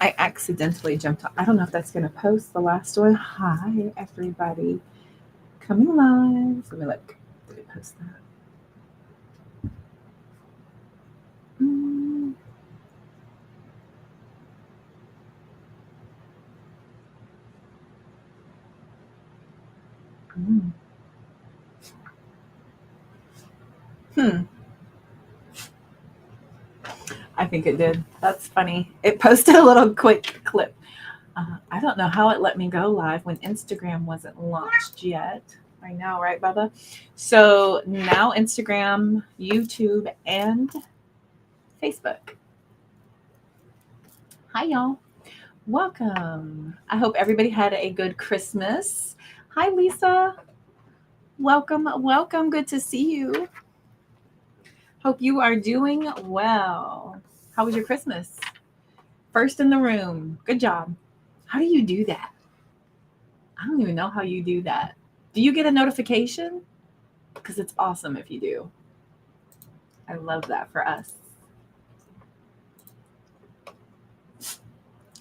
I accidentally jumped on. I don't know if that's going to post the last one. Hi, everybody. Coming live. Let me look. Did it post that? Mm, mm. Hmm. I think it did. That's funny. It posted a little quick clip. I don't know how it let me go live when Instagram wasn't launched yet. I know, right, Bubba? So now Instagram, YouTube, and Facebook. Hi, y'all. Welcome. I hope everybody had a good Christmas. Hi, Lisa. Welcome, welcome. Good to see you. Hope you are doing well. How was your Christmas? First in the room. Good job. How do you do that? I don't even know how you do that. Do you get a notification? Because it's awesome if you do. I love that for us.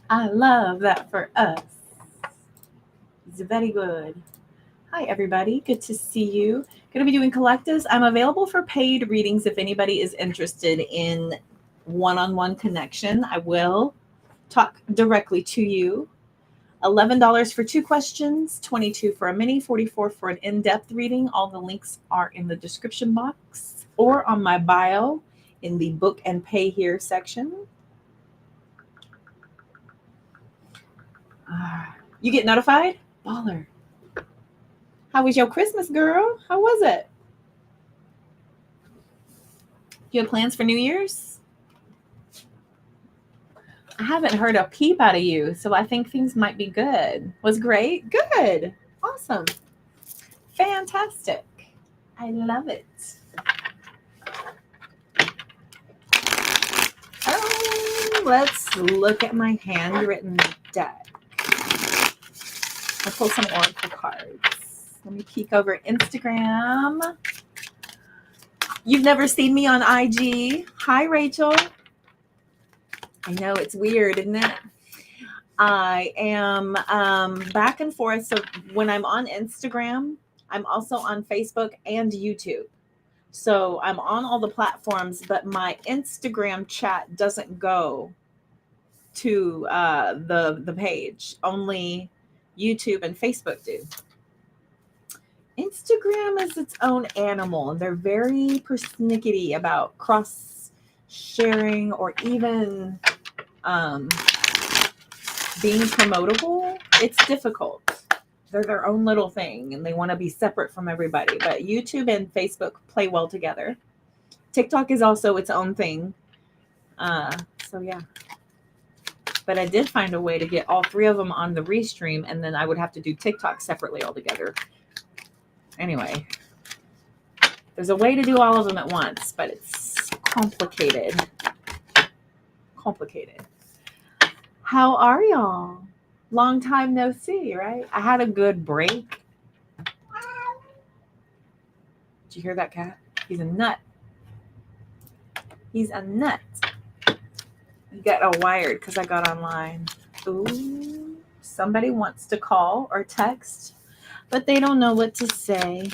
I love that for us. It's very good. Hi, everybody. Good to see you. Going to be doing collectives. I'm available for paid readings if anybody is interested in one-on-one connection. I will talk directly to you. $11 for 2 questions, $22 for a mini, $44 for an in-depth reading. All the links are in the description box or on my bio in the book and pay here section. You get notified? Baller. How was your Christmas, girl? How was it? You have plans for New Year's? I haven't heard a peep out of you, so I think things might be good. Was great? Good. Awesome. Fantastic. I love it. Oh, let's look at my handwritten deck. I'll pull some oracle cards. Let me peek over Instagram. You've never seen me on IG. Hi, Rachel. I know it's weird, isn't it? I am back and forth. So when I'm on Instagram, I'm also on Facebook and YouTube. So I'm on all the platforms, but my Instagram chat doesn't go to the page. Only YouTube and Facebook do. Instagram is its own animal, and they're very persnickety about cross sharing or even being promotable. It's difficult. They're their own little thing, and they want to be separate from everybody. But YouTube and Facebook play well together. TikTok is also its own thing. So yeah. But I did find a way to get all 3 of them on the restream, and then I would have to do TikTok separately altogether. Anyway, there's a way to do all of them at once, but it's complicated. Complicated. How are y'all? Long time no see, right? I had a good break. Did you hear that cat? He's a nut. He's a nut. He got all wired because I got online. Ooh, somebody wants to call or text, but they don't know what to say.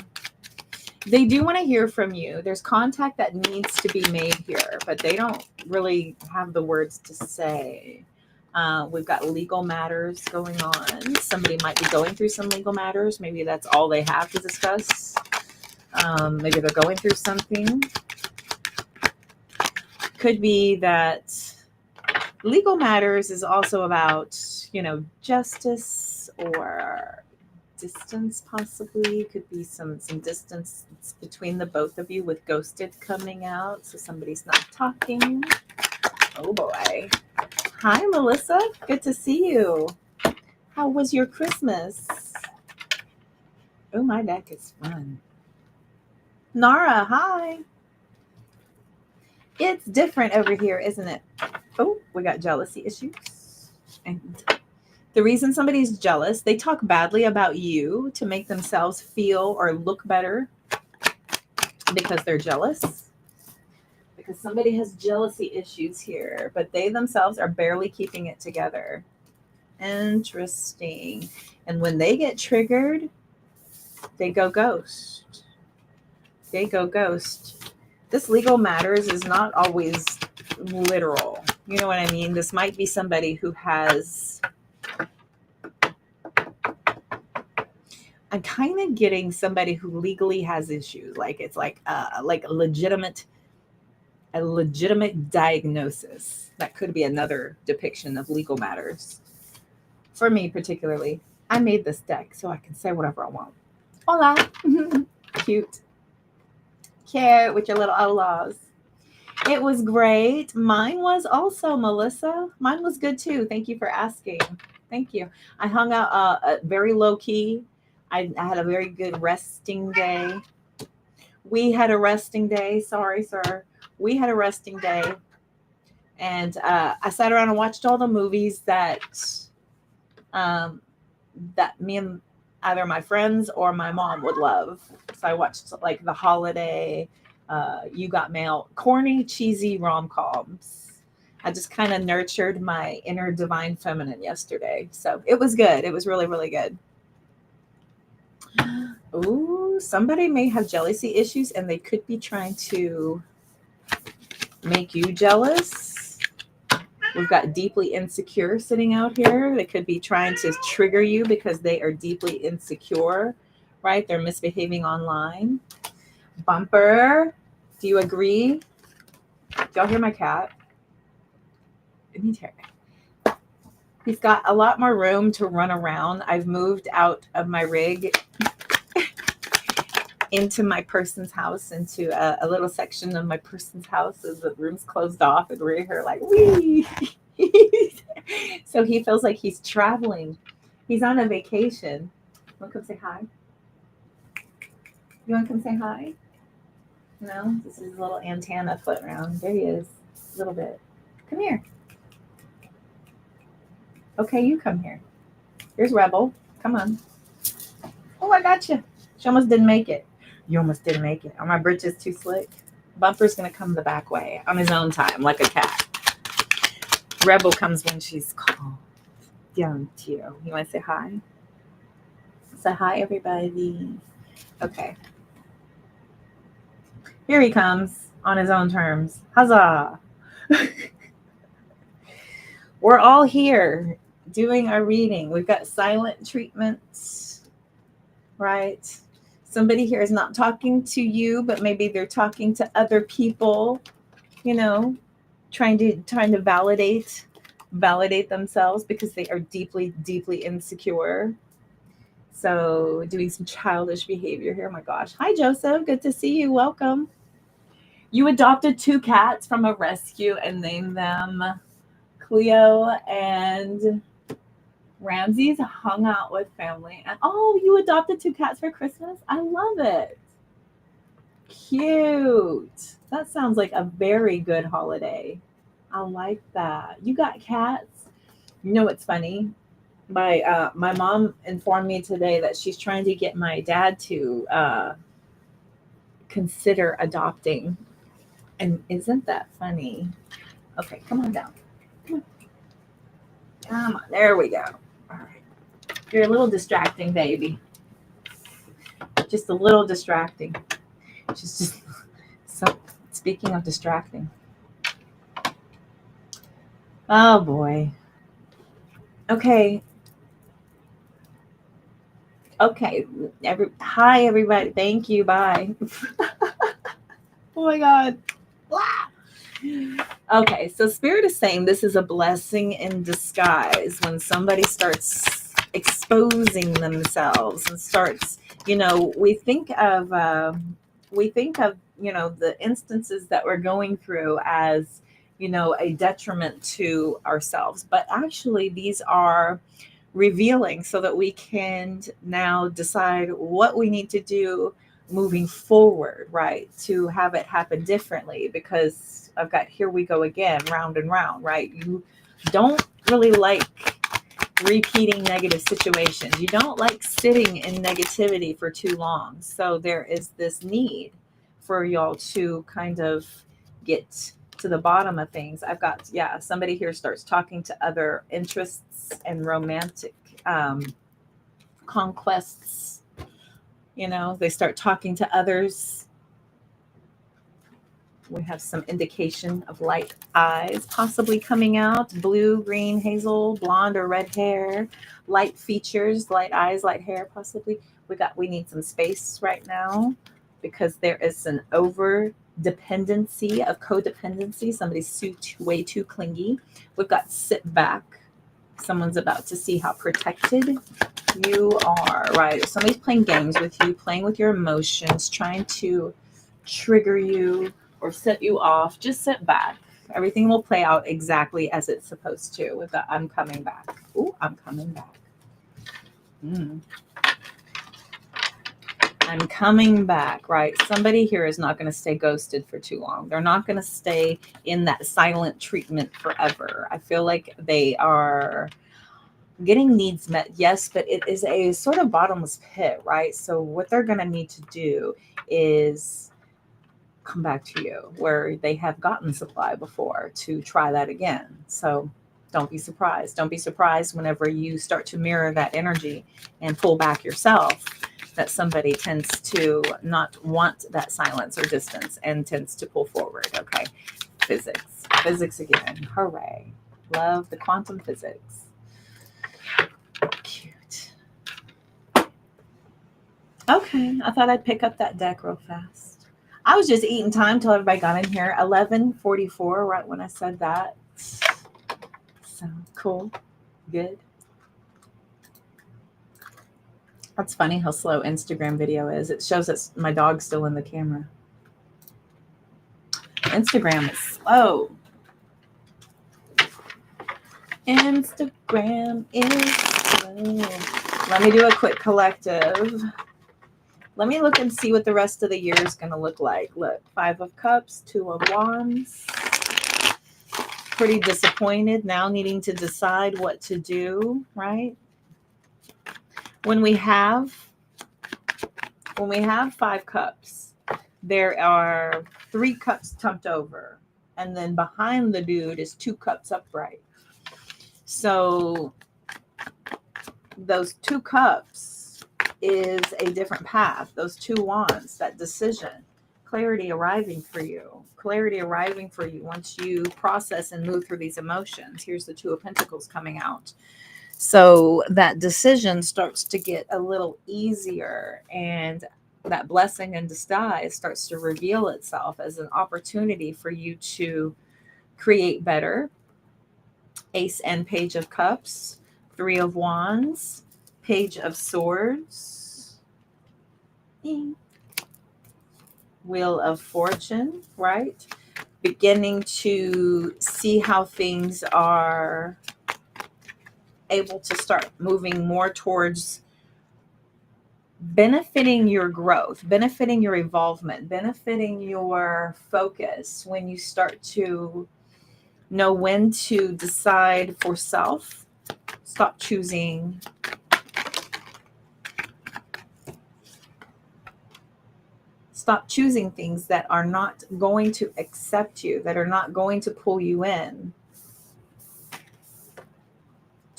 They do want to hear from you. There's contact that needs to be made here, but they don't really have the words to say. We've got legal matters going on. Somebody might be going through some legal matters. Maybe that's all they have to discuss. Maybe they're going through something. Could be that legal matters is also about, justice or distance, possibly. Could be some distance between the both of you with ghosted coming out, so somebody's not talking. Oh boy. Hi, Melissa. Good to see you. How was your Christmas? Oh, my deck is fun. Nara, hi. It's different over here, isn't it? Oh, we got jealousy issues. And the reason somebody's jealous, they talk badly about you to make themselves feel or look better because they're jealous. because somebody has jealousy issues here, but they themselves are barely keeping it together. Interesting. And when they get triggered, they go ghost. They go ghost. This legal matters is not always literal. You know what I mean? This might be somebody who has... I'm kind of getting somebody who legally has issues. Like it's like a legitimate diagnosis. That could be another depiction of legal matters. For me particularly, I made this deck so I can say whatever I want. Hola. Cute. Cute with your little outlaws. It was great. Mine was also, Melissa. Mine was good too. Thank you for asking. Thank you. I hung out very low key. I had a very good resting day. We had a resting day. Sorry, sir. We had a resting day. And I sat around and watched all the movies that me and either my friends or my mom would love. So I watched like The Holiday, You Got Mail, corny, cheesy rom-coms. I just kind of nurtured my inner divine feminine yesterday. So it was good. It was really, really good. Ooh, somebody may have jealousy issues and they could be trying to make you jealous. We've got deeply insecure sitting out here. They could be trying to trigger you because they are deeply insecure, right? They're misbehaving online. Bumper, do you agree? Do y'all hear my cat? Let me hear it. He's got a lot more room to run around. I've moved out of my rig into my person's house, into a little section of my person's house as the room's closed off, and we're here like, wee. So he feels like he's traveling. He's on a vacation. You want to come say hi? You want to come say hi? No? This is a little antenna floating around. There he is. A little bit. Come here. Okay, you come here. Here's Rebel. Come on. Oh, I got you. She almost didn't make it. You almost didn't make it. Are my britches too slick? Bumper's going to come the back way on his own time, like a cat. Rebel comes when she's calm. Don't you? You want to say hi? Say hi, everybody. Okay. Here he comes on his own terms. Huzzah! We're all here doing our reading. We've got silent treatments, right? Somebody here is not talking to you, but maybe they're talking to other people, you know, trying to validate themselves because they are deeply, deeply insecure. So doing some childish behavior here. Oh my gosh. Hi, Joseph. Good to see you. Welcome. You adopted 2 cats from a rescue and named them Cleo and Ramses. Hung out with family. And oh, you adopted 2 cats for Christmas? I love it. Cute. That sounds like a very good holiday. I like that. You got cats? You know what's funny? My mom informed me today that she's trying to get my dad to consider adopting. And isn't that funny? Okay, come on down. Come on. There we go. All right. You're a little distracting, baby. Just a little distracting. Just so. Speaking of distracting. Oh boy. Okay. Okay. Hi everybody. Thank you. Bye. Oh my God. Okay, so Spirit is saying this is a blessing in disguise when somebody starts exposing themselves and starts, we think of, the instances that we're going through as, a detriment to ourselves. But actually, these are revealing so that we can now decide what we need to do moving forward, right? To have it happen differently, because I've got, here we go again, round and round, right? You don't really like repeating negative situations. You don't like sitting in negativity for too long. So there is this need for y'all to kind of get to the bottom of things. I've got, yeah, somebody here starts talking to other interests and romantic conquests. You know, they start talking to others. We have some indication of light eyes possibly coming out. Blue, green, hazel, blonde, or red hair. Light features, light eyes, light hair possibly. We need some space right now because there is an over dependency of codependency. Somebody's way too clingy. We've got sit back. Someone's about to see how protected you are, right? Somebody's playing games with you, playing with your emotions, trying to trigger you or set you off. Just sit back. Everything will play out exactly as it's supposed to. With the I'm coming back. Ooh, I'm coming back. I'm coming back, right? Somebody here is not going to stay ghosted for too long. They're not going to stay in that silent treatment forever. I feel like they are getting needs met, yes, but it is a sort of bottomless pit, right? So what they're going to need to do is come back to you where they have gotten supply before to try that again. So don't be surprised. Don't be surprised whenever you start to mirror that energy and pull back yourself, that somebody tends to not want that silence or distance and tends to pull forward. Okay. Physics again. Hooray. Love the quantum physics. Cute. Okay. I thought I'd pick up that deck real fast. I was just eating time till everybody got in here. 11:44, right when I said that. So cool. Good. That's funny how slow Instagram video is. It shows that my dog's still in the camera. Instagram is slow. Instagram is slow. Let me do a quick collective. Let me look and see what the rest of the year is going to look like. Look, 5 of Cups, 2 of Wands. Pretty disappointed now, needing to decide what to do, right? When we have 5 cups, there are 3 cups tumped over, and then behind the dude is 2 cups upright. So those 2 cups is a different path. Those 2 wands, that decision, clarity arriving for you. Clarity arriving for you once you process and move through these emotions. Here's the 2 of Pentacles coming out. So that decision starts to get a little easier, and that blessing in disguise starts to reveal itself as an opportunity for you to create better. Ace and Page of Cups, 3 of Wands, Page of Swords, Wheel of Fortune, right? Beginning to see how things are able to start moving more towards benefiting your growth, benefiting your evolvement, benefiting your focus when you start to know when to decide for self. Stop choosing things that are not going to accept you, that are not going to pull you in.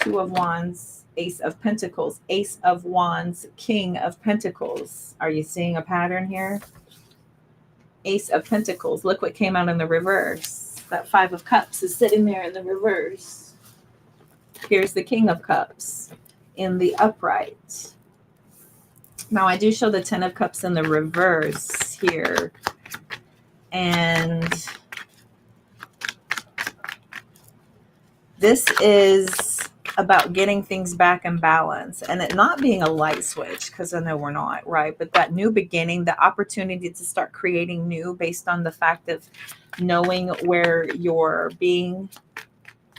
2 of Wands, Ace of Pentacles, Ace of Wands, King of Pentacles. Are you seeing a pattern here? Ace of Pentacles. Look what came out in the reverse. That 5 of Cups is sitting there in the reverse. Here's the King of Cups in the upright. Now I do show the 10 of Cups in the reverse here. And this is about getting things back in balance and it not being a light switch, because I know we're not, right? But that new beginning, the opportunity to start creating new based on the fact of knowing where you're being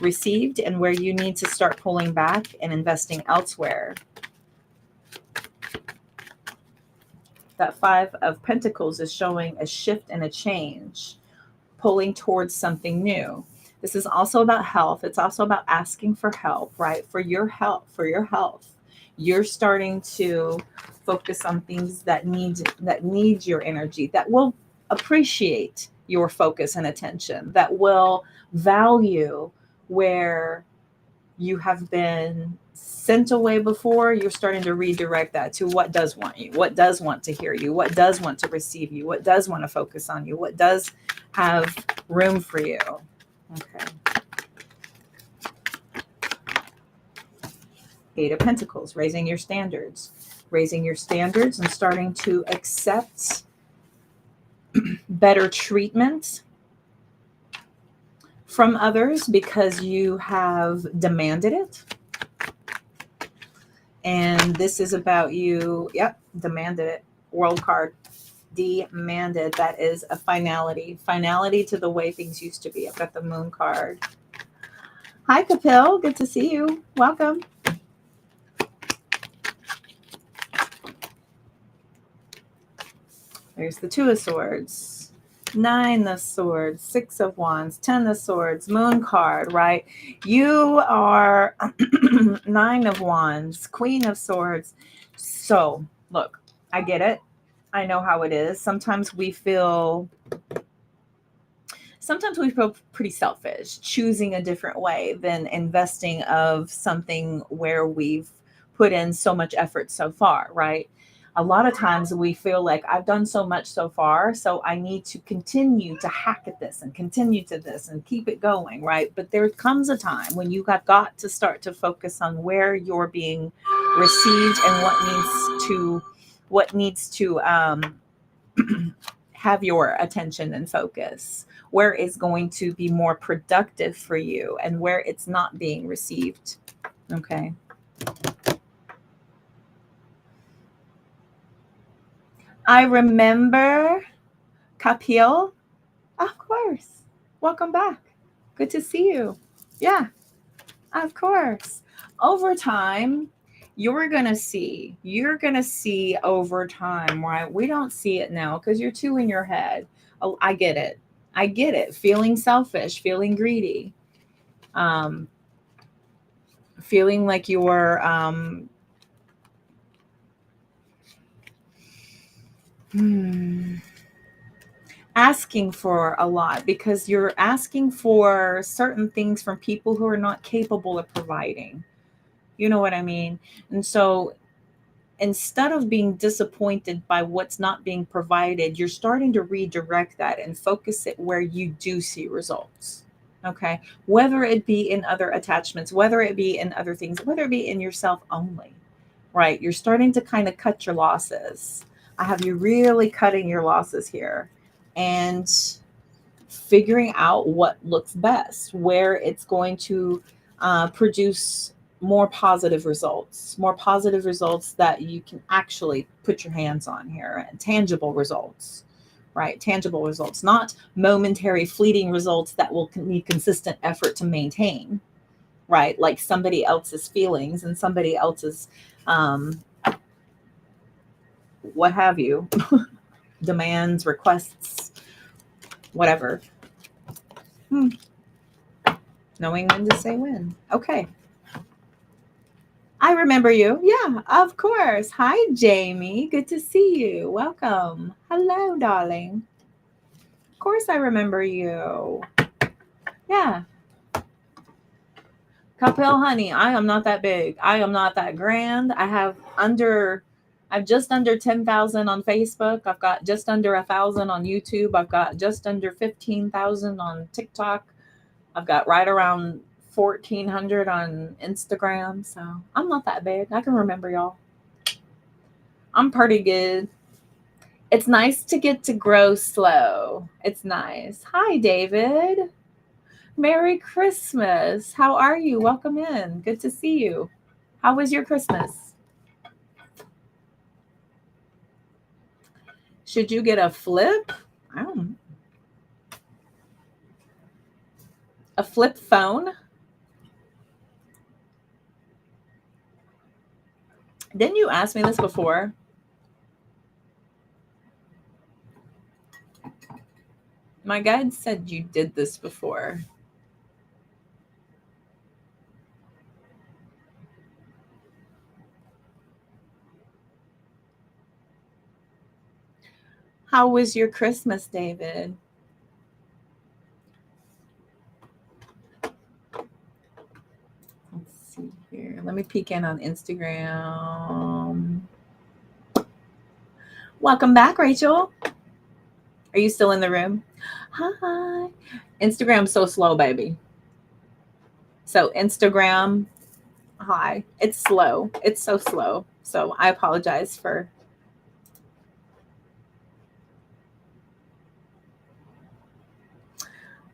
received and where you need to start pulling back and investing elsewhere. That 5 of Pentacles is showing a shift and a change, pulling towards something new. This is also about health. It's also about asking for help, right? For your health, You're starting to focus on things that need your energy, that will appreciate your focus and attention, that will value where you have been sent away before. You're starting to redirect that to what does want you, what does want to hear you, what does want to receive you, what does want to focus on you, what does have room for you. Okay. Eight of Pentacles, raising your standards. Raising your standards and starting to accept better treatment from others because you have demanded it. And this is about you. Yep, demanded it. World card. Demanded. That is a finality. Finality to the way things used to be. I've got the Moon card. Hi, Kapil. Good to see you. Welcome. There's the Two of Swords, Nine of Swords, Six of Wands, Ten of Swords, Moon card, right? You are Nine of Wands, Queen of Swords. So, look, I get it. I know how it is. Sometimes we feel pretty selfish, choosing a different way than investing of something where we've put in so much effort so far, right? A lot of times we feel like I've done so much so far, so I need to continue to hack at this and continue to this and keep it going, right? But there comes a time when you have got to start to focus on where you're being received and what needs to have your attention and focus, where it's going to be more productive for you and where it's not being received. Okay. I remember Kapil. Of course. Welcome back. Good to see you. Yeah, of course. Over time, you're going to see over time, right? We don't see it now because you're too in your head. Oh, I get it. I get it. Feeling selfish, feeling greedy, feeling like you're asking for a lot because you're asking for certain things from people who are not capable of providing. You know what I mean? And so instead of being disappointed by what's not being provided, you're starting to redirect that and focus it where you do see results. Okay. Whether it be in other attachments, whether it be in other things, whether it be in yourself only, right? You're starting to kind of cut your losses. I have you really cutting your losses here and figuring out what looks best, where it's going to produce more positive results that you can actually put your hands on here, and tangible results, right? Tangible results, not momentary fleeting results that will need consistent effort to maintain, right? Like somebody else's feelings and somebody else's what have you, demands, requests, whatever. Knowing when to say when. Okay. I remember you. Yeah, of course. Hi, Jamie. Good to see you. Welcome. Hello, darling. Of course I remember you. Yeah. Kapil, honey, I am not that big. I am not that grand. I've just under 10,000 on Facebook. I've got just under 1,000 on YouTube. I've got just under 15,000 on TikTok. I've got right around 1,400 on Instagram. So I'm not that big. I can remember y'all. I'm pretty good. It's nice to get to grow slow. It's nice. Hi, David. Merry Christmas. How are you? Welcome in. Good to see you. How was your Christmas? Should you get a flip? I don't know. A flip phone? Didn't you ask me this before? My guide said you did this before. How was your Christmas, David? Let's see here. Let me peek in on Instagram. Welcome back, Rachel. Are you still in the room? Hi. Instagram's so slow, baby. So Instagram, hi. It's slow. It's so slow. So I apologize for.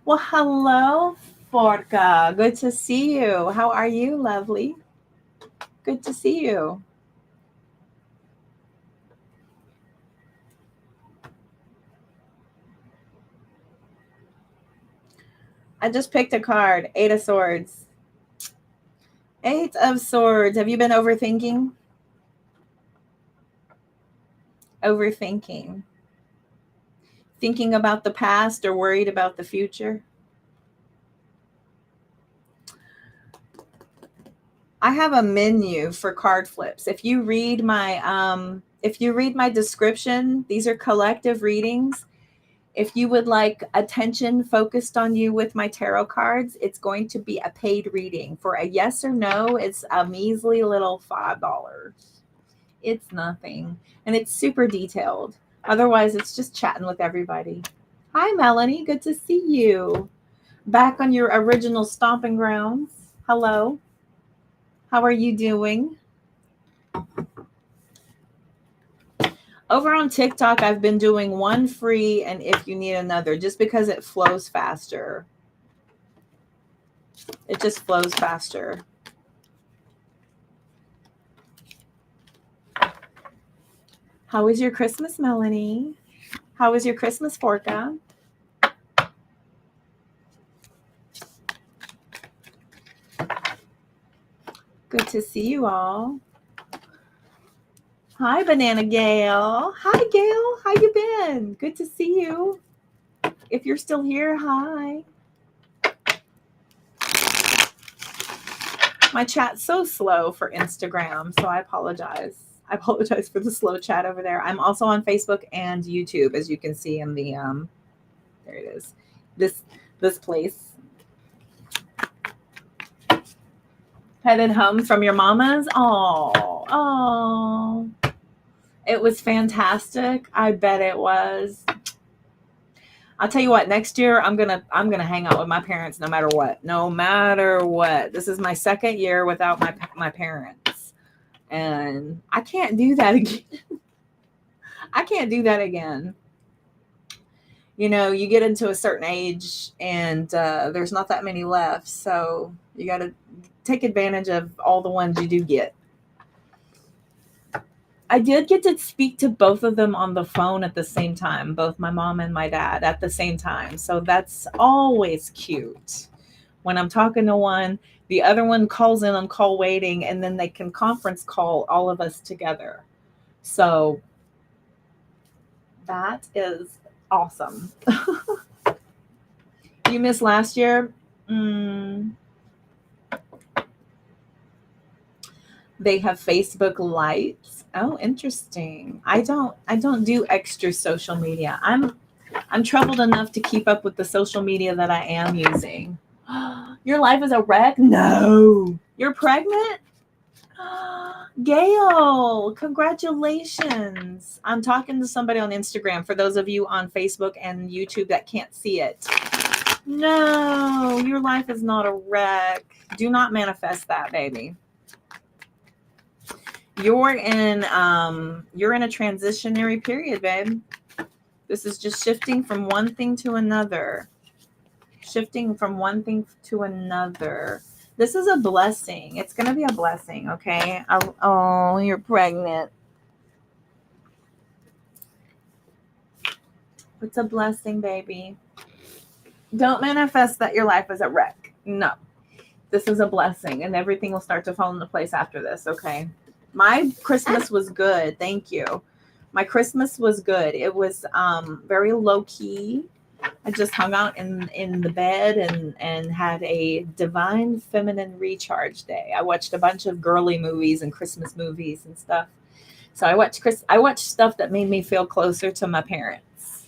Well, hello, Forca. Good to see you. How are you, lovely? Good to see you. I just picked a card. 8 of Swords. 8 of Swords. Have you been overthinking? Overthinking. Thinking about the past or worried about the future? I have a menu for card flips. If you read my description, these are collective readings. If you would like attention focused on you with my tarot cards, it's going to be a paid reading. For a yes or no, it's a measly little $5. It's nothing. And it's super detailed. Otherwise, it's just chatting with everybody. Hi, Melanie. Good to see you. Back on your original stomping grounds. Hello. How are you doing? Over on TikTok, I've been doing one free and if you need another, just because it flows faster. It just flows faster. How was your Christmas, Melanie? How was your Christmas, Forca? Good to see you all. Hi, Banana Gail. Hi, Gail. How you been? Good to see you. If you're still here, hi. My chat's so slow for Instagram, so I apologize. I apologize for the slow chat over there. I'm also on Facebook and YouTube, as you can see in the there it is. This place. Headed home from your mama's? Oh. It was fantastic. I bet it was. I'll tell you what, next year I'm gonna hang out with my parents no matter what. No matter what. This is my second year without my parents. And I can't do that again. I can't do that again. You know, you get into a certain age and there's not that many left. So you got to take advantage of all the ones you do get. I did get to speak to both of them on the phone at the same time, both my mom and my dad at the same time. So that's always cute. When I'm talking to one, the other one calls in on call waiting, and then they can conference call all of us together. So that is awesome. You missed last year? They have Facebook Lights. Oh, interesting. I don't do extra social media. I'm troubled enough to keep up with the social media that I am using. Your life is a wreck? No. You're pregnant? Gail, congratulations. I'm talking to somebody on Instagram for those of you on Facebook and YouTube that can't see it. No, your life is not a wreck. Do not manifest that, baby. You're in a transitionary period, babe. This is just shifting from one thing to another. Shifting from one thing to another. This is a blessing. It's going to be a blessing, okay? Oh, you're pregnant. It's a blessing, baby. Don't manifest that your life is a wreck. No. This is a blessing, and everything will start to fall into place after this, okay? My Christmas was good. Thank you. My Christmas was good. It was very low key. I just hung out in the bed and had a divine feminine recharge day. I watched a bunch of girly movies and Christmas movies and stuff. So I watched stuff that made me feel closer to my parents.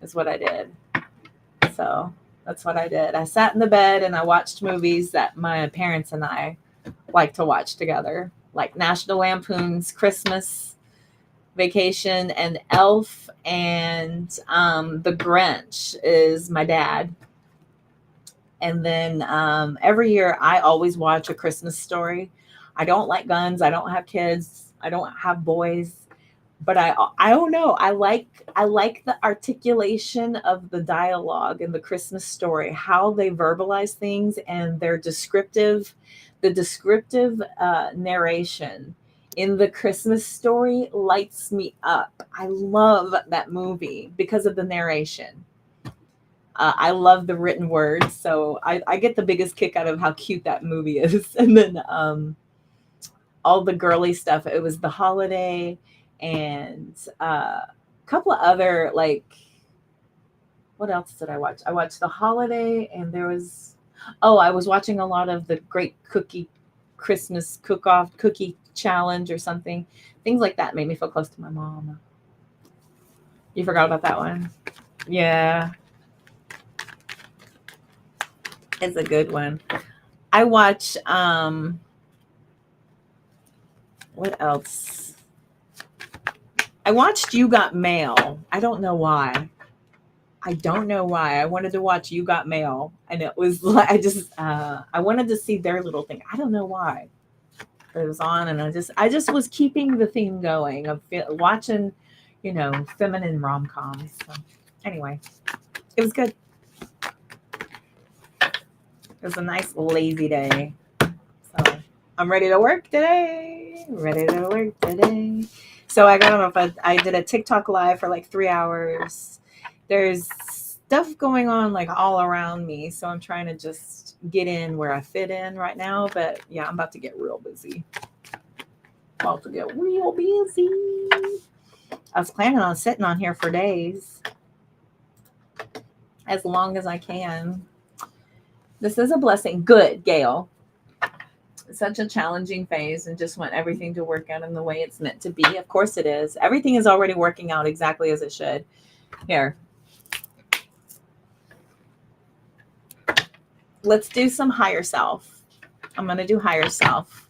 Is what I did. So That's what I did. I sat in the bed and I watched movies that my parents and I like to watch together, like National Lampoon's Christmas Vacation and Elf, and The Grinch is my dad. And then every year I always watch A Christmas Story. I don't like guns. I don't have kids. I don't have boys. But I don't know. I like the articulation of the dialogue in The Christmas Story, how they verbalize things and their descriptive narration in The Christmas Story lights me up. I love that movie because of the narration. I love the written words, so I get the biggest kick out of how cute that movie is. And then all the girly stuff. It was The Holiday and a couple of other, like, what else did I watch? I watched The Holiday, and I was watching a lot of the Great Christmas Cook-Off Cookie Challenge or something. Things like that made me feel close to my mom. You forgot about that one? Yeah. It's a good one. I watch what else? I watched You Got Mail. I don't know why. I wanted to watch You Got Mail, and it was like I wanted to see their little thing. I don't know why. But it was on, and I just was keeping the theme going of watching, feminine rom-coms. So anyway, it was good. It was a nice lazy day. So I'm ready to work today. So I don't know if I did a TikTok live for like 3 hours. There's stuff going on like all around me. So I'm trying to just get in where I fit in right now. But yeah, I'm about to get real busy. I was planning on sitting on here for days. As long as I can. This is a blessing. Good, Gail. Such a challenging phase, and just want everything to work out in the way it's meant to be. Of course it is. Everything is already working out exactly as it should. Here. Let's do some higher self. I'm going to do higher self.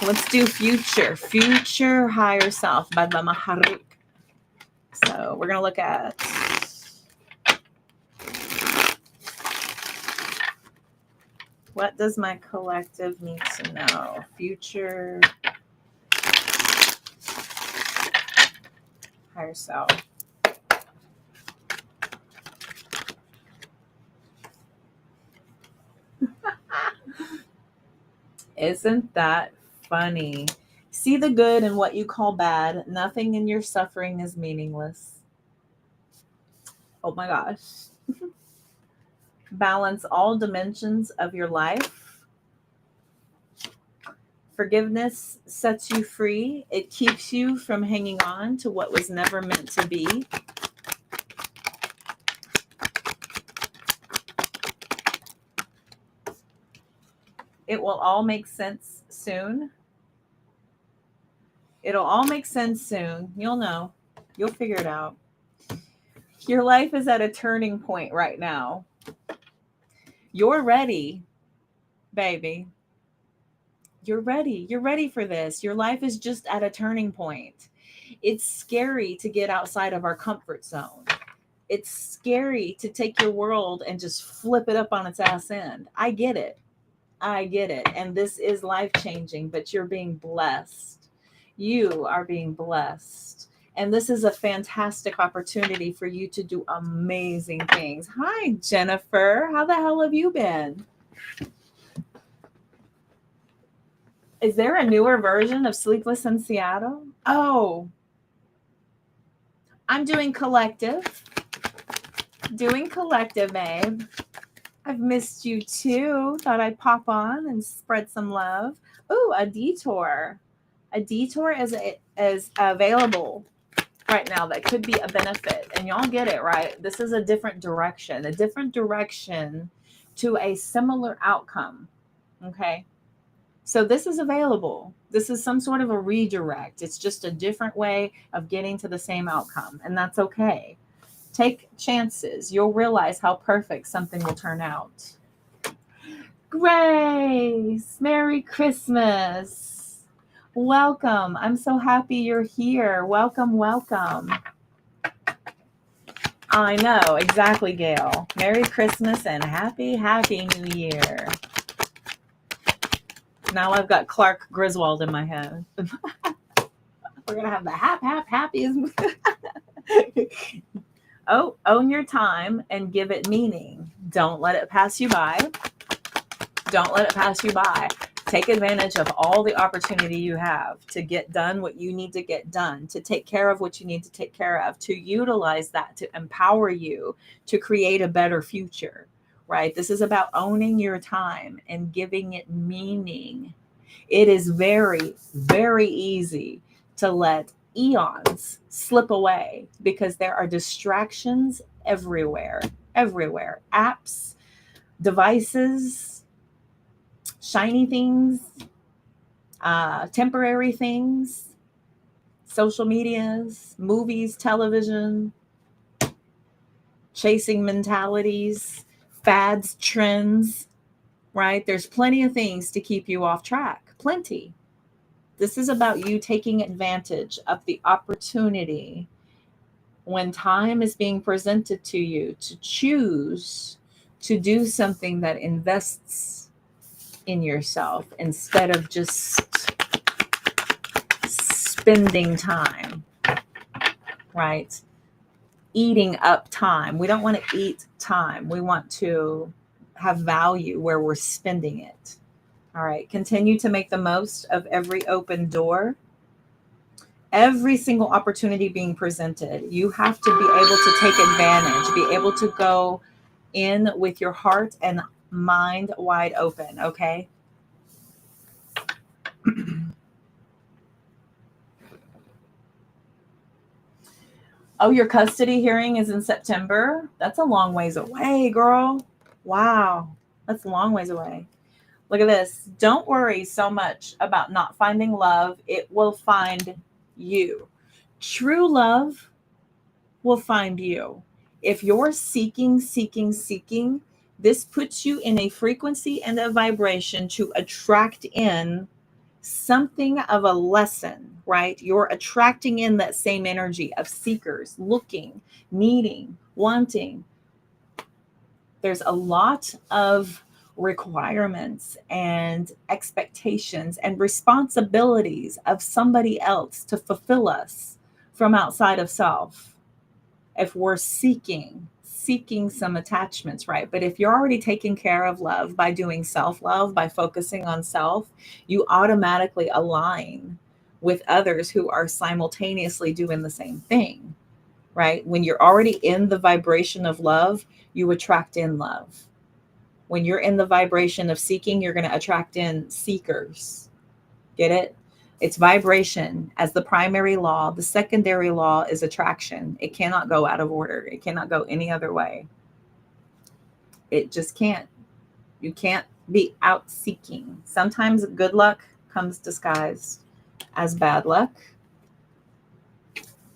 Let's do future higher self by the Maharuk. So we're going to look at what does my collective need to know? Future higher self. Isn't that funny? See the good in what you call bad. Nothing in your suffering is meaningless. Oh my gosh. Balance all dimensions of your life. Forgiveness sets you free. It keeps you from hanging on to what was never meant to be. It will all make sense soon. It'll all make sense soon. You'll know. You'll figure it out. Your life is at a turning point right now. You're ready, baby. You're ready. You're ready for this. Your life is just at a turning point. It's scary to get outside of our comfort zone. It's scary to take your world and just flip it up on its ass end. I get it. And this is life-changing, but you're being blessed. You are being blessed. And this is a fantastic opportunity for you to do amazing things. Hi, Jennifer. How the hell have you been? Is there a newer version of Sleepless in Seattle? Oh, I'm doing collective. Babe. I've missed you too. Thought I'd pop on and spread some love. Ooh, a detour. A detour is available right now that could be a benefit. And y'all get it, right? This is a different direction to a similar outcome. Okay. So this is available. This is some sort of a redirect. It's just a different way of getting to the same outcome. And that's okay. Take chances. You'll realize how perfect something will turn out. Grace, Merry Christmas. Welcome. I'm so happy you're here. Welcome, welcome. I know, exactly, Gail. Merry Christmas and happy New Year. Now I've got Clark Griswold in my head. We're going to have the happiest. Oh, own your time and give it meaning. Don't let it pass you by. Don't let it pass you by. Take advantage of all the opportunity you have to get done what you need to get done, to take care of what you need to take care of, to utilize that to empower you to create a better future, right? This is about owning your time and giving it meaning. It is very, very easy to let eons slip away because there are distractions everywhere, apps, devices, shiny things, temporary things, social medias, movies, television, chasing mentalities, fads, trends, right? There's plenty of things to keep you off track. Plenty. This is about you taking advantage of the opportunity when time is being presented to you to choose to do something that invests in yourself instead of just spending time, right? Eating up time. We don't want to eat time. We want to have value where we're spending it. All right. Continue to make the most of every open door, every single opportunity being presented. You have to be able to take advantage, be able to go in with your heart and mind wide open. Okay. Oh, your custody hearing is in September? That's a long ways away, girl. Wow. That's a long ways away. Look at this. Don't worry so much about not finding love. It will find you. True love will find you. If you're seeking, this puts you in a frequency and a vibration to attract in something of a lesson, right? You're attracting in that same energy of seekers, looking, needing, wanting. There's a lot of requirements and expectations and responsibilities of somebody else to fulfill us from outside of self. If we're seeking some attachments, right? But if you're already taking care of love by doing self-love, by focusing on self, you automatically align with others who are simultaneously doing the same thing, right? When you're already in the vibration of love, you attract in love. When you're in the vibration of seeking, you're going to attract in seekers. Get it? It's vibration as the primary law. The secondary law is attraction. It cannot go out of order. It cannot go any other way. It just can't. You can't be out seeking. Sometimes good luck comes disguised as bad luck.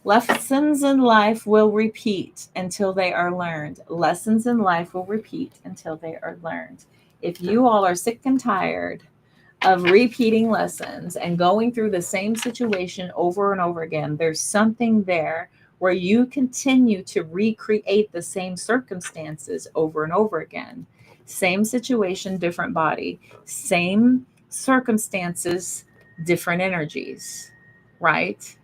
Lessons in life will repeat until they are learned. Lessons in life will repeat until they are learned. If you all are sick and tired of repeating lessons and going through the same situation over and over again, there's something there where you continue to recreate the same circumstances over and over again. Same situation, different body. Same circumstances, different energies, right?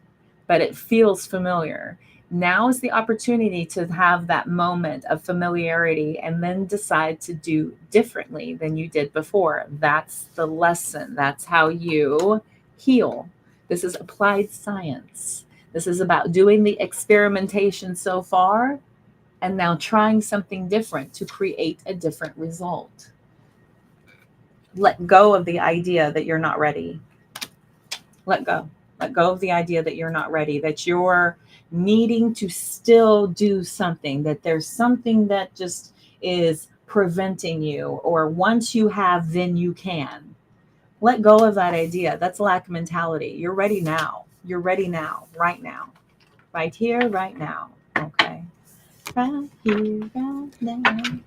But it feels familiar. Now is the opportunity to have that moment of familiarity and then decide to do differently than you did before. That's the lesson. That's how you heal. This is applied science. This is about doing the experimentation so far and now trying something different to create a different result. Let go of the idea that you're not ready. Let go. Let go of the idea that you're not ready, that you're needing to still do something, that there's something that just is preventing you, or once you have, then you can. Let go of that idea. That's lack mentality. You're ready now. You're ready now, right here, right now. Okay. right here, right now.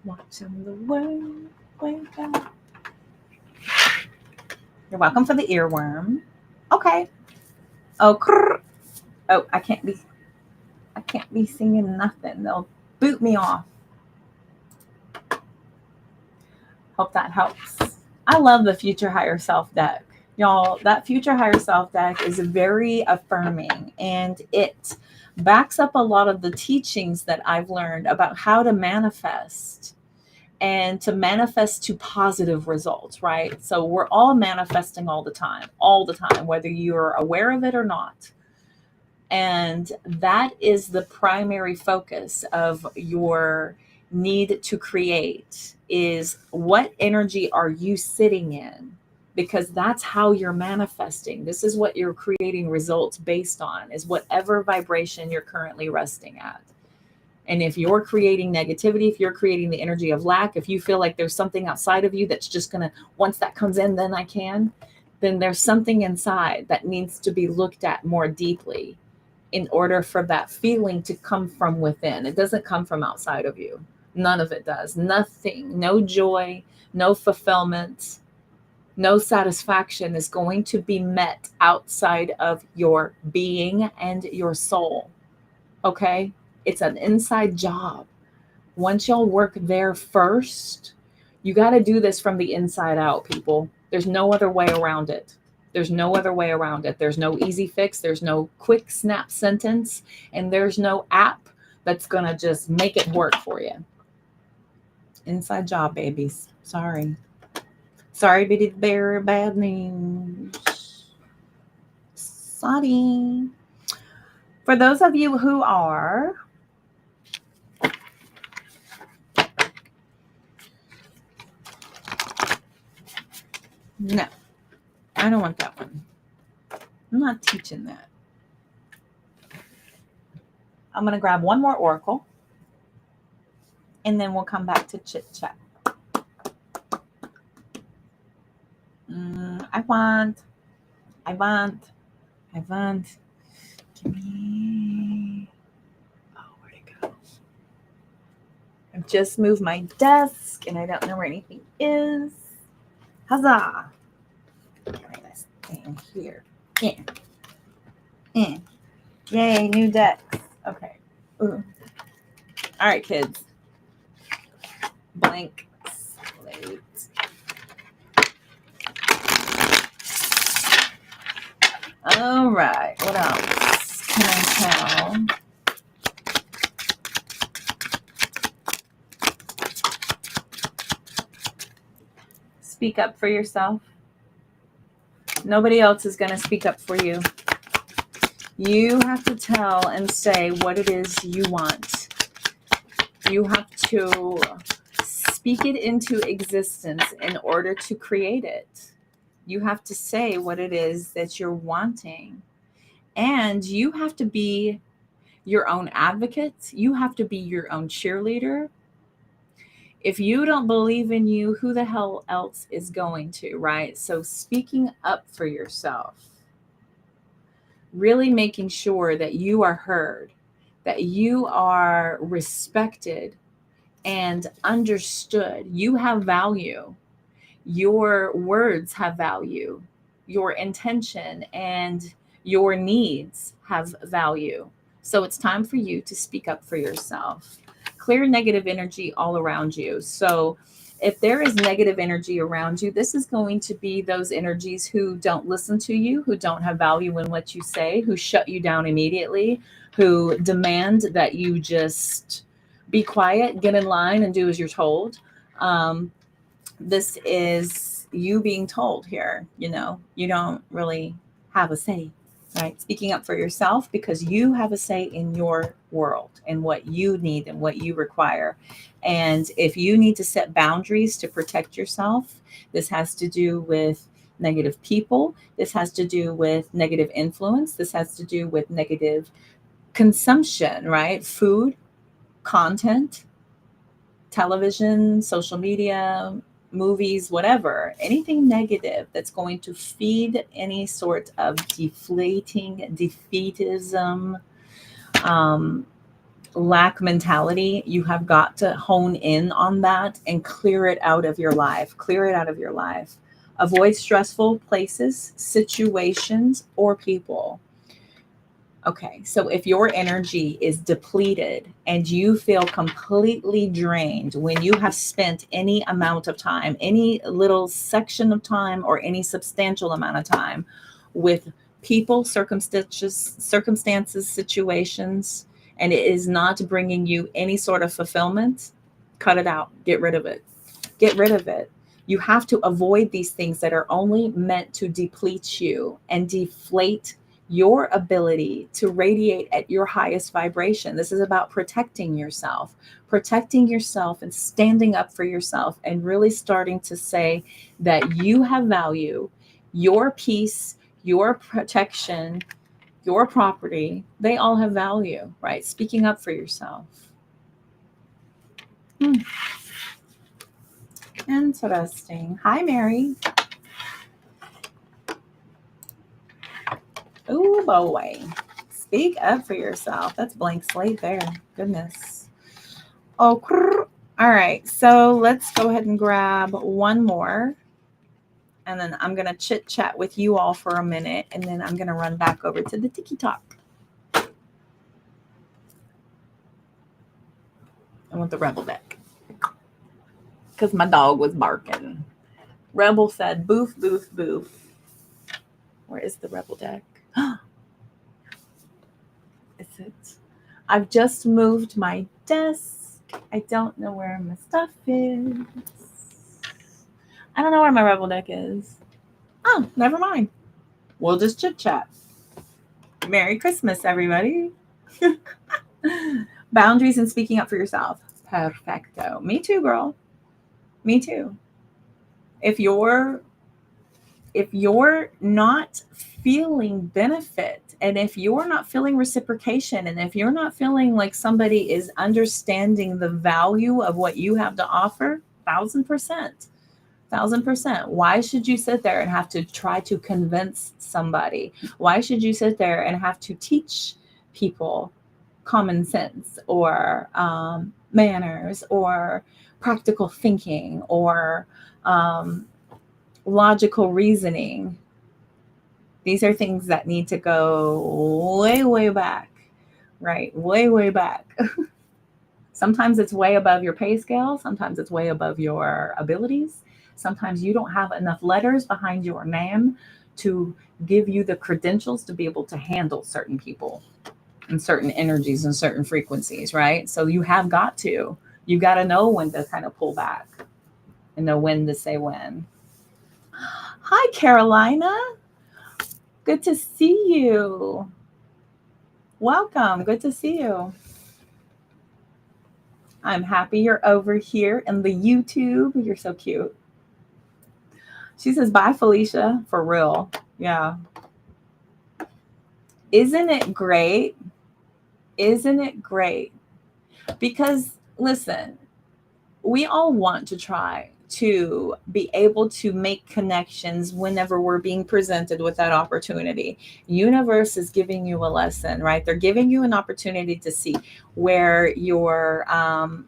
Watching the world wake up. You're welcome for the earworm. Okay. Oh, oh, I can't be singing nothing. They'll boot me off. Hope that helps. I love the Future Higher Self deck. Y'all, that Future Higher Self deck is very affirming, and it backs up a lot of the teachings that I've learned about how to manifest and to manifest to positive results, right? So we're all manifesting all the time, whether you're aware of it or not. And that is the primary focus of your need to create, is what energy are you sitting in? Because that's how you're manifesting. This is what you're creating results based on, is whatever vibration you're currently resting at. And if you're creating negativity, if you're creating the energy of lack, if you feel like there's something outside of you that's just going to, once that comes in, then I can, then there's something inside that needs to be looked at more deeply in order for that feeling to come from within. It doesn't come from outside of you. None of it does. Nothing, no joy, no fulfillment, no satisfaction is going to be met outside of your being and your soul. Okay? It's an inside job. Once y'all work there first, you got to do this from the inside out, people. There's no other way around it. There's no other way around it. There's no easy fix. There's no quick snap sentence. And there's no app that's going to just make it work for you. Inside job, babies. Sorry. Sorry, but it's very bad news. Sorry. For those of you who are no, I don't want that one. I'm not teaching that. I'm going to grab one more oracle, and then we'll come back to chit chat. I want. Give me. Oh, where'd it go? I've just moved my desk, and I don't know where anything is. Huzzah! Bring this thing here. Yay, new decks. Okay. Ooh. All right, kids. Blank slate. All right. What else can I tell? Speak up for yourself. Nobody else is going to speak up for you. You have to tell and say what it is you want. You have to speak it into existence in order to create it. You have to say what it is that you're wanting. And you have to be your own advocate. You have to be your own cheerleader. If you don't believe in you, who the hell else is going to, right? So speaking up for yourself, really making sure that you are heard, that you are respected and understood. You have value. Your words have value. Your intention and your needs have value. So it's time for you to speak up for yourself. Clear negative energy all around you. So if there is negative energy around you, this is going to be those energies who don't listen to you, who don't have value in what you say, who shut you down immediately, who demand that you just be quiet, get in line, and do as you're told. This is you being told here, you don't really have a say, right? Speaking up for yourself because you have a say in your world and what you need and what you require. And if you need to set boundaries to protect yourself, this has to do with negative people. This has to do with negative influence. This has to do with negative consumption, right? Food, content, television, social media, movies, whatever, anything negative that's going to feed any sort of deflating defeatism, lack mentality, you have got to hone in on that and clear it out of your life. Clear it out of your life. Avoid stressful places, situations, or people. Okay, so if your energy is depleted and you feel completely drained when you have spent any amount of time, any little section of time, or any substantial amount of time with people, circumstances, situations, and it is not bringing you any sort of fulfillment, cut it out. Get rid of it. Get rid of it. You have to avoid these things that are only meant to deplete you and deflate your ability to radiate at your highest vibration. This is about protecting yourself and standing up for yourself and really starting to say that you have value, your peace, your protection, your property, they all have value, right? Speaking up for yourself. Interesting. Hi, Mary. Oh boy. Speak up for yourself. That's blank slate there. Goodness. Oh, all right. So let's go ahead and grab one more. And then I'm going to chit chat with you all for a minute. And then I'm going to run back over to the Tiki Talk. I want the Rebel deck. Because my dog was barking. Rebel said, boof, boof, boof. Where is the Rebel deck? Is it? I've just moved my desk. I don't know where my stuff is. I don't know where my Rebel deck is. Oh, never mind. We'll just chit chat. Merry Christmas, everybody. Boundaries and speaking up for yourself. Perfecto. Me too, girl. Me too. If you're not feeling benefit, and if you're not feeling reciprocation, and if you're not feeling like somebody is understanding the value of what you have to offer, 1,000%. Why should you sit there and have to try to convince somebody? Why should you sit there and have to teach people common sense or manners or practical thinking or logical reasoning? These are things that need to go way, way back, right? Way, way back. Sometimes it's way above your pay scale. Sometimes it's way above your abilities. Sometimes you don't have enough letters behind your name to give you the credentials to be able to handle certain people and certain energies and certain frequencies, right? So you got to know when to kind of pull back and know when to say when. Hi, Carolina. Good to see you. Welcome. Good to see you. I'm happy you're over here in the YouTube. You're so cute. She says, bye, Felicia. For real. Yeah. Isn't it great? Isn't it great? Because, listen, we all want to try to be able to make connections whenever we're being presented with that opportunity. Universe is giving you a lesson, right? They're giving you an opportunity to see where you're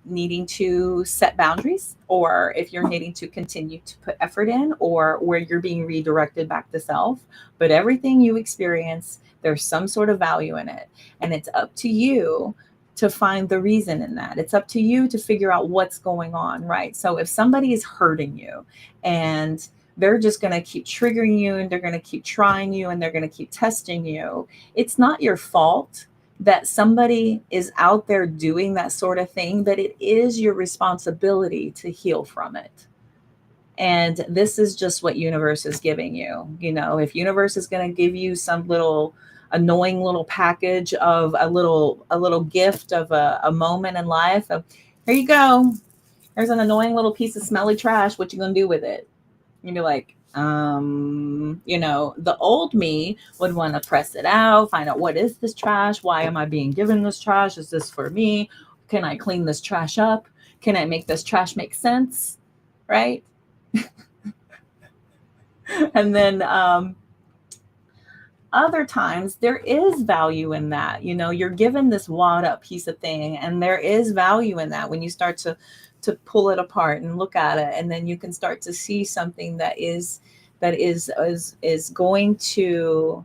needing to set boundaries, or if you're needing to continue to put effort in, or where you're being redirected back to self. But everything you experience, there's some sort of value in it. And it's up to you to find the reason in that. It's up to you to figure out what's going on, right? So if somebody is hurting you and they're just going to keep triggering you and they're going to keep trying you and they're going to keep testing you, it's not your fault that somebody is out there doing that sort of thing, but it is your responsibility to heal from it. And this is just what universe is giving you. You know, if universe is going to give you some little annoying little package of a little gift of a moment in life of, here you go, there's an annoying little piece of smelly trash, what you gonna do with it? You'd be like, the old me would want to press it out, find out, what is this trash? Why am I being given this trash? Is this for me? Can I clean this trash up? Can I make this trash make sense? Right? And then other times there is value in that. You know, you're given this wad up piece of thing, and there is value in that when you start to pull it apart and look at it, and then you can start to see something that is going to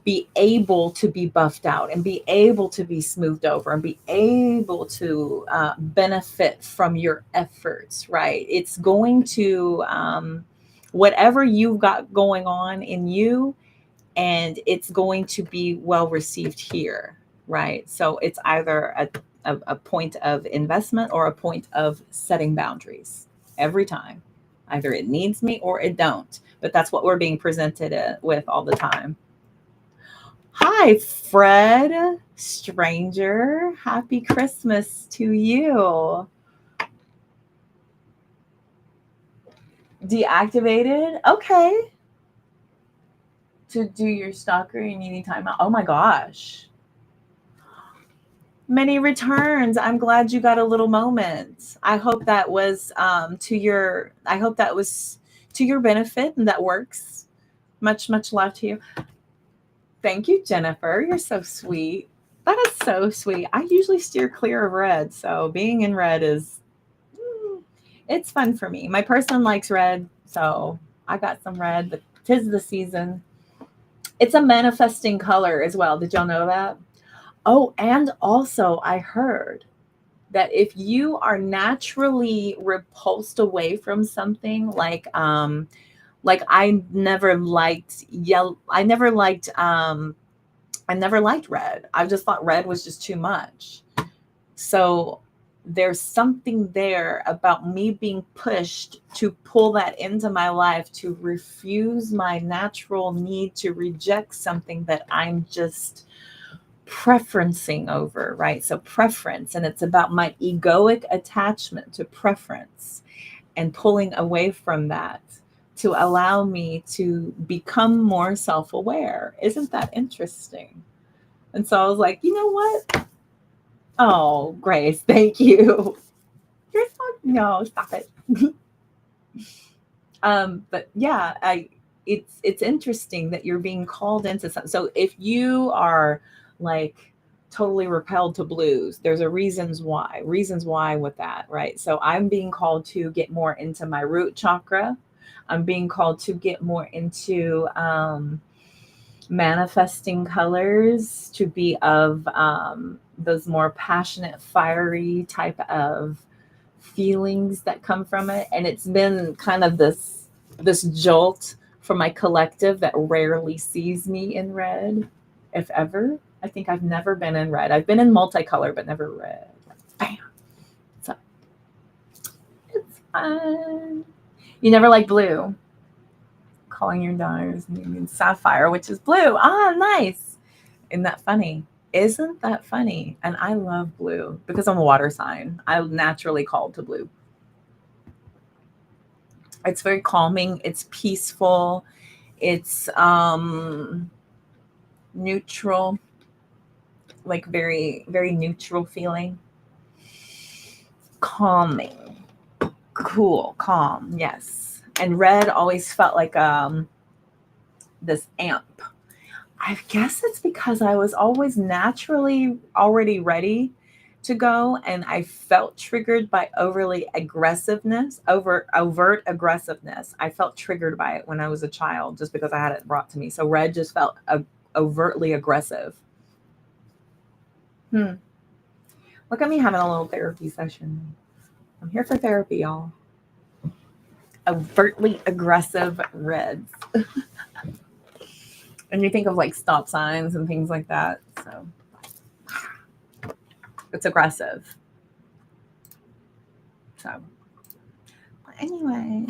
be able to be buffed out and be able to be smoothed over and be able to benefit from your efforts, right? It's going to, whatever you've got going on in you, and it's going to be well received here, right? So it's either a point of investment or a point of setting boundaries every time. Either it needs me or it don't. But that's what we're being presented with all the time. Hi, Fred, stranger. Happy Christmas to you. Deactivated? Okay. To do your stalker, you need time out. Oh my gosh. Many returns. I'm glad you got a little moment. I hope that was to your benefit and that works. Much, much love to you. Thank you, Jennifer. You're so sweet. That is so sweet. I usually steer clear of red, so being in red is it's fun for me. My person likes red, so I got some red, but 'tis the season. It's a manifesting color as well. Did y'all know that? Oh, and also I heard that if you are naturally repulsed away from something like I never liked red. I just thought red was just too much. So there's something there about me being pushed to pull that into my life, to refuse my natural need to reject something that I'm just preferencing over, right? So preference, and it's about my egoic attachment to preference and pulling away from that to allow me to become more self-aware. Isn't that interesting? And so I was like, you know what? Oh, Grace, thank you. You're so no, stop it. But yeah, it's interesting that you're being called into something. So if you are like totally repelled to blues, there's reasons why with that, right? So I'm being called to get more into my root chakra. I'm being called to get more into manifesting colors, to be of those more passionate, fiery type of feelings that come from it. And it's been kind of this jolt for my collective that rarely sees me in red, if ever. I think I've never been in red. I've been in multicolor, but never red. Bam. So it's fun. You never like blue. Calling your daughters sapphire, which is blue. Ah, nice. Isn't that funny? Isn't that funny? And I love blue because I'm a water sign. I'm naturally called to blue. It's very calming. It's peaceful. It's neutral, like very, very neutral feeling. Calming. Cool, calm, yes. And red always felt like this amp. I guess it's because I was always naturally already ready to go, and I felt triggered by overt aggressiveness. I felt triggered by it when I was a child just because I had it brought to me. So red just felt overtly aggressive. Look at me having a little therapy session. I'm here for therapy, y'all. Overtly aggressive reds. And you think of like stop signs and things like that. So it's aggressive. So anyway,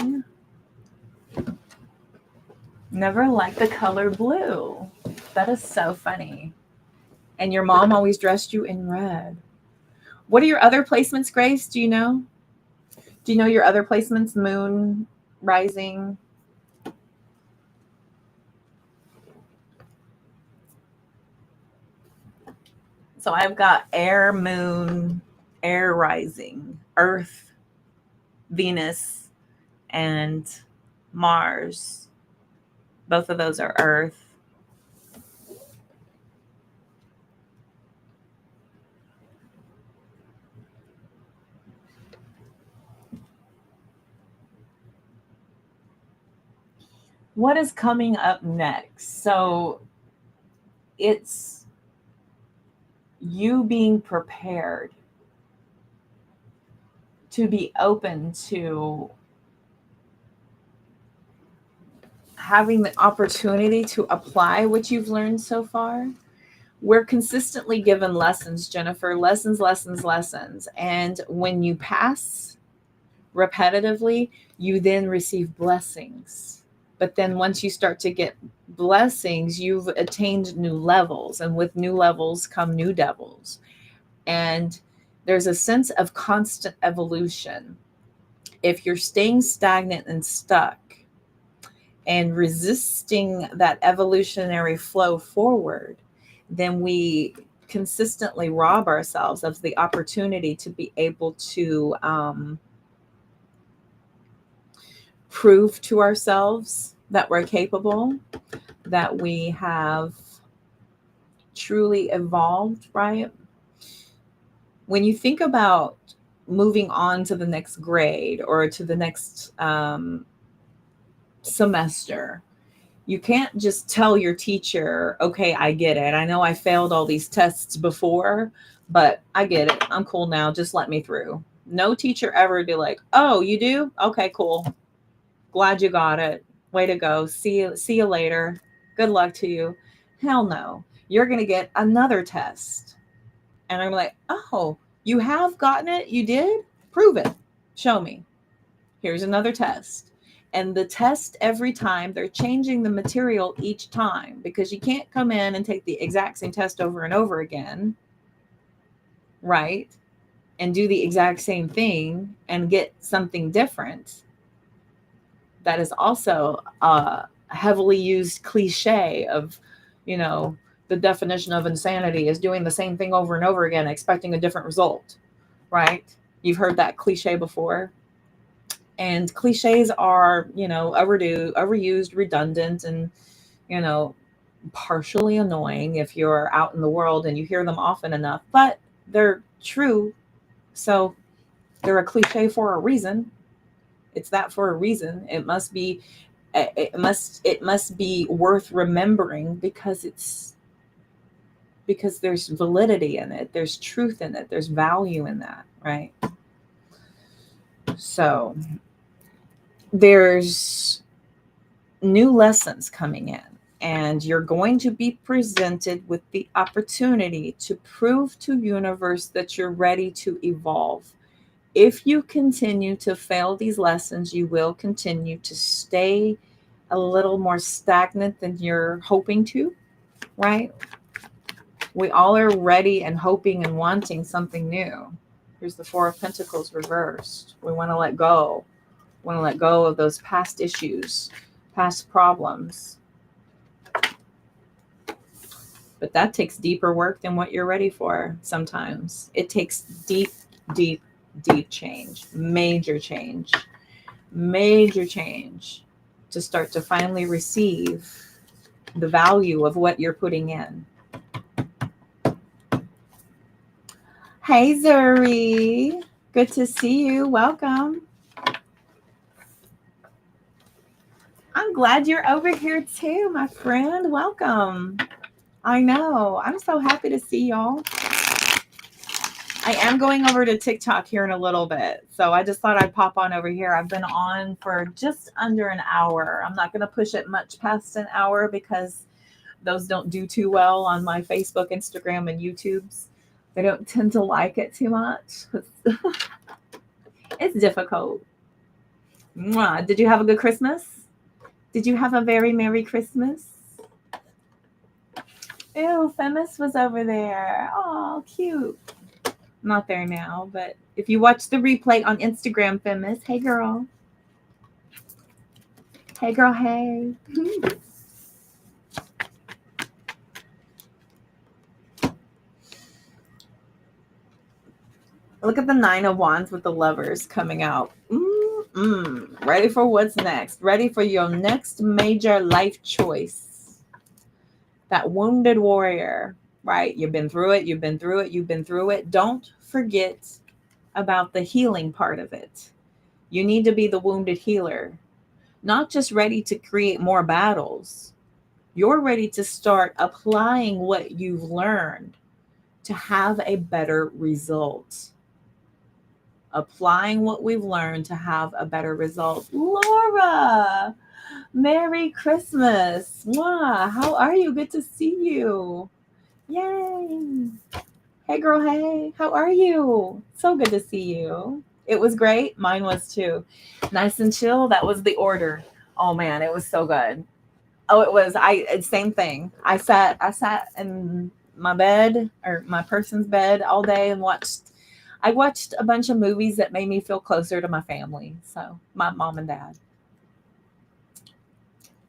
never liked the color blue. That is so funny. And your mom always dressed you in red. What are your other placements, Grace? Do you know? Do you know your other placements? Moon, rising. So I've got air, moon, air rising, earth, Venus, and Mars. Both of those are earth. what is coming up next? So it's you being prepared to be open to having the opportunity to apply what you've learned so far. We're consistently given lessons, Jennifer, lessons, lessons, lessons. And when you pass repetitively, you then receive blessings. But then once you start to get blessings, you've attained new levels. And with new levels come new devils. And there's a sense of constant evolution. If you're staying stagnant and stuck and resisting that evolutionary flow forward, then we consistently rob ourselves of the opportunity to be able to prove to ourselves that we're capable, that we have truly evolved, right? When you think about moving on to the next grade or to the next semester, you can't just tell your teacher, okay, I get it. I know I failed all these tests before, but I get it. I'm cool now. Just let me through. No teacher ever would be like, oh, you do? Okay, cool. Glad you got it. Way to go. See you later. Good luck to you. Hell no. You're going to get another test. And I'm like, oh, you have gotten it? You did? Prove it. Show me. Here's another test. And the test every time, they're changing the material each time because you can't come in and take the exact same test over and over again, right? And do the exact same thing and get something different. That is also a heavily used cliche of, you know, the definition of insanity is doing the same thing over and over again, expecting a different result, right? You've heard that cliche before. And cliches are, you know, overused, redundant, and, you know, partially annoying if you're out in the world and you hear them often enough, but they're true. So they're a cliche for a reason. It's that for a reason. It must be worth remembering because there's validity in it, there's truth in it, there's value in that, right? So there's new lessons coming in, and you're going to be presented with the opportunity to prove to universe that you're ready to evolve. If you continue to fail these lessons, you will continue to stay a little more stagnant than you're hoping to, right? We all are ready and hoping and wanting something new. Here's the Four of Pentacles reversed. We want to let go. We want to let go of those past issues, past problems. But that takes deeper work than what you're ready for sometimes. It takes deep, deep, deep change, major change to start to finally receive the value of what you're putting in. Hey, Zuri. Good to see you. Welcome. I'm glad you're over here too, my friend. Welcome. I know. I'm so happy to see y'all. I am going over to TikTok here in a little bit. So I just thought I'd pop on over here. I've been on for just under an hour. I'm not going to push it much past an hour because those don't do too well on my Facebook, Instagram, and YouTubes. They don't tend to like it too much. It's difficult. Mwah. Did you have a good Christmas? Did you have a very Merry Christmas? Ew, Femis was over there. Oh, cute. Not there now, but if you watch the replay on Instagram, Femis, hey girl. Hey girl, hey. Look at the Nine of Wands with the Lovers coming out. Ready for what's next. Ready for your next major life choice. That wounded warrior, right? You've been through it. You've been through it. You've been through it. Don't forget about the healing part of it. You need to be the wounded healer. not just ready to create more battles. You're ready to start applying what you've learned to have a better result. Applying what we've learned to have a better result. Laura, Merry Christmas. Mwah. How are you? Good to see you. Yay. Hey, girl. Hey, how are you? So good to see you. It was great. Mine was too. Nice and chill. That was the order. Oh man, it was so good. Oh, it was. Same thing. I sat in my bed or my person's bed all day and watched. I watched a bunch of movies that made me feel closer to my family. So my mom and dad,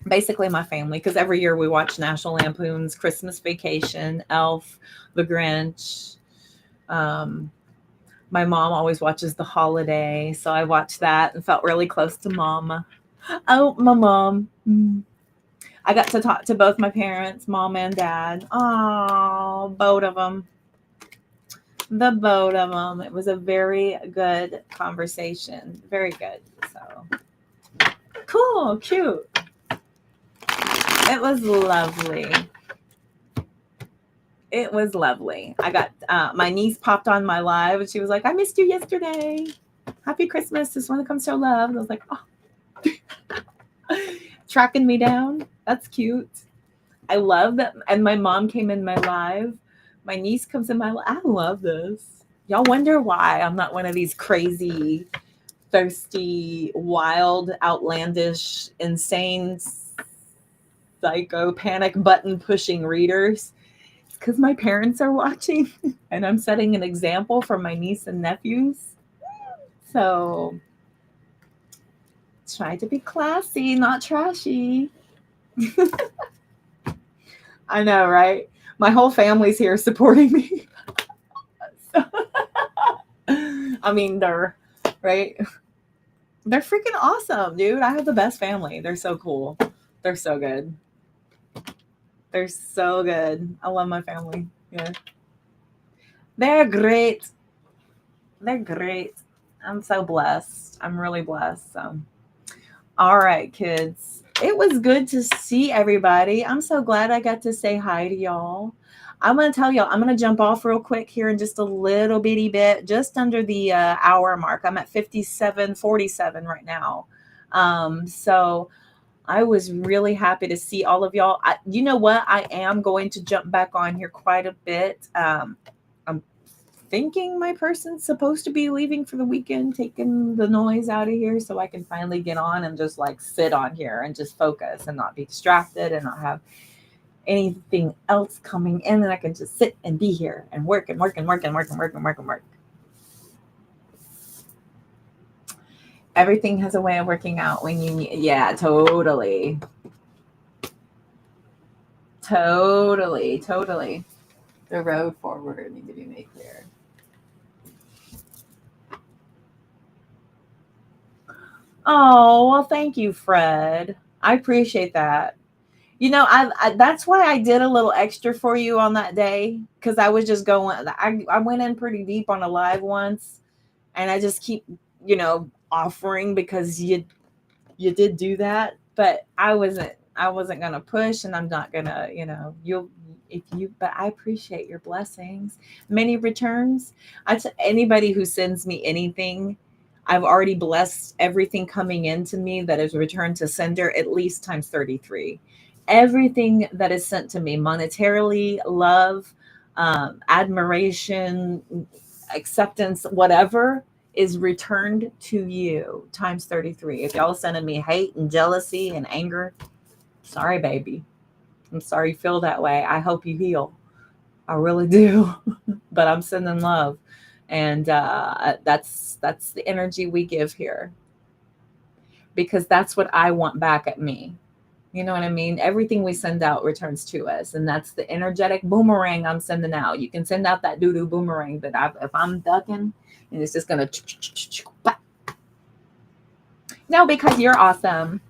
basically my family, because every year we watch National Lampoon's Christmas Vacation, Elf, The Grinch. Um, my mom always watches The Holiday, so I watched that and felt really close to Mama. Oh, my mom. I got to talk to both my parents, mom and dad. Oh, both of them. The both of them. It was a very good conversation. Very good. So cool, cute. It was lovely. It was lovely. I got my niece popped on my live and she was like, "I missed you yesterday. Happy Christmas. This one that comes so love." And I was like, "Oh, tracking me down. That's cute." I love that. And my mom came in my live. My niece comes in my live. I love this. Y'all wonder why I'm not one of these crazy, thirsty, wild, outlandish, insane, psycho, panic button pushing readers. It's because my parents are watching and I'm setting an example for my niece and nephews. So try to be classy, not trashy. I know, right? My whole family's here supporting me. So, I mean, they're right. They're freaking awesome, dude. I have the best family. They're so cool. They're so good. They're so good. I love my family. Yeah. They're great. They're great. I'm so blessed. I'm really blessed. So, all right, kids. It was good to see everybody. I'm so glad I got to say hi to y'all. I'm going to tell y'all, I'm going to jump off real quick here in just a little bitty bit, just under the hour mark. I'm at 57:47 right now. So I was really happy to see all of y'all. You know what? I am going to jump back on here quite a bit. I'm thinking my person's supposed to be leaving for the weekend, taking the noise out of here so I can finally get on and just like sit on here and just focus and not be distracted and not have anything else coming in, and I can just sit and be here and work and work and work and work and work and work and work. Everything has a way of working out when you need. Yeah, totally. The road forward need to be made clear. Oh, well, thank you, Fred. I appreciate that. You know, I that's why I did a little extra for you on that day, because I was just going. I went in pretty deep on a live once, and I just keep offering because you did do that, but I wasn't gonna push, and I'm not gonna you'll if you but I appreciate your blessings. Many returns. Anybody who sends me anything, I've already blessed everything coming into me that is returned to sender at least times 33. Everything that is sent to me monetarily, love, admiration, acceptance, whatever is returned to you times 33. If y'all sending me hate and jealousy and anger, sorry, baby. I'm sorry you feel that way. I hope you heal. I really do. But I'm sending love. And that's the energy we give here. Because that's what I want back at me. You know what I mean? Everything we send out returns to us. And that's the energetic boomerang I'm sending out. You can send out that doo-doo boomerang, but if I'm ducking, and it's just going to... No, because you're awesome.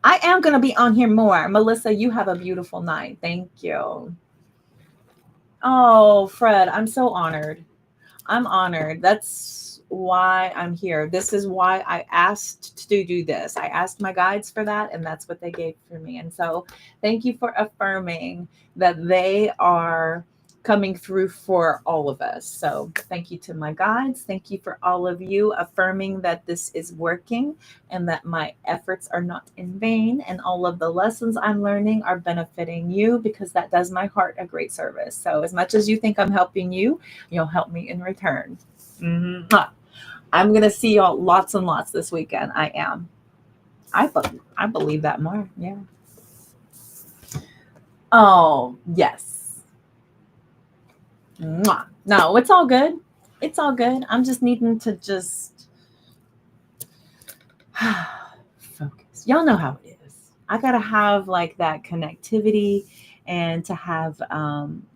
I am going to be on here more. Melissa, you have a beautiful night. Thank you. Oh, Fred, I'm so honored. I'm honored. That's why I'm here. This is why I asked to do this. I asked my guides for that, and that's what they gave for me. And so thank you for affirming that they are coming through for all of us. So thank you to my guides. Thank you for all of you affirming that this is working and that my efforts are not in vain and all of the lessons I'm learning are benefiting you, because that does my heart a great service. So as much as you think I'm helping you, you'll help me in return. I'm going to see y'all lots and lots this weekend. I am. I believe that more. Yeah. Oh, yes. Mwah. No, it's all good. It's all good. I'm just needing to just focus. Y'all know how it is. I got to have like that connectivity and to have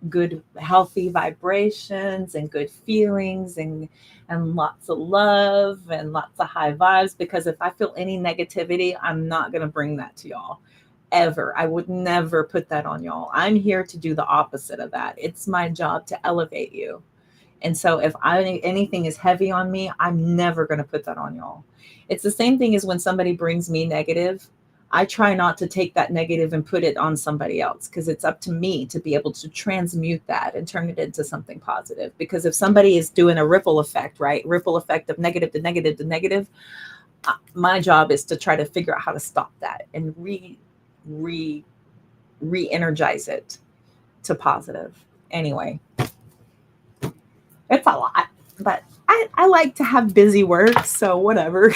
good, healthy vibrations and good feelings and lots of love and lots of high vibes. Because if I feel any negativity, I'm not going to bring that to y'all. Ever. I would never put that on y'all. I'm here to do the opposite of that. It's my job to elevate you. And so if anything is heavy on me, I'm never going to put that on y'all. It's the same thing as when somebody brings me negative. I try not to take that negative and put it on somebody else, because it's up to me to be able to transmute that and turn it into something positive. Because if somebody is doing a ripple effect, right? Ripple effect of negative to negative to negative, my job is to try to figure out how to stop that and re-energize it to positive. Anyway, it's a lot, but I like to have busy work, so whatever.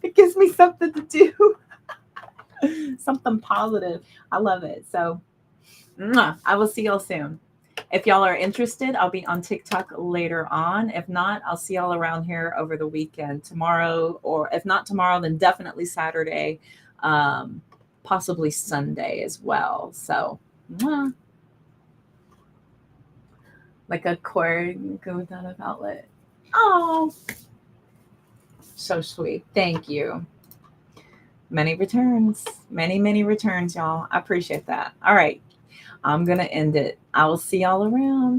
It gives me something to do. Something positive. I love it. So I will see y'all soon. If y'all are interested, I'll be on TikTok later on. If not, I'll see y'all around here over the weekend, tomorrow, or if not tomorrow, then definitely Saturday, possibly Sunday as well. So like a cord go without a outlet. Oh, so sweet. Thank you. Many returns, many returns, y'all. I appreciate that. All right. I'm going to end it. I will see y'all around.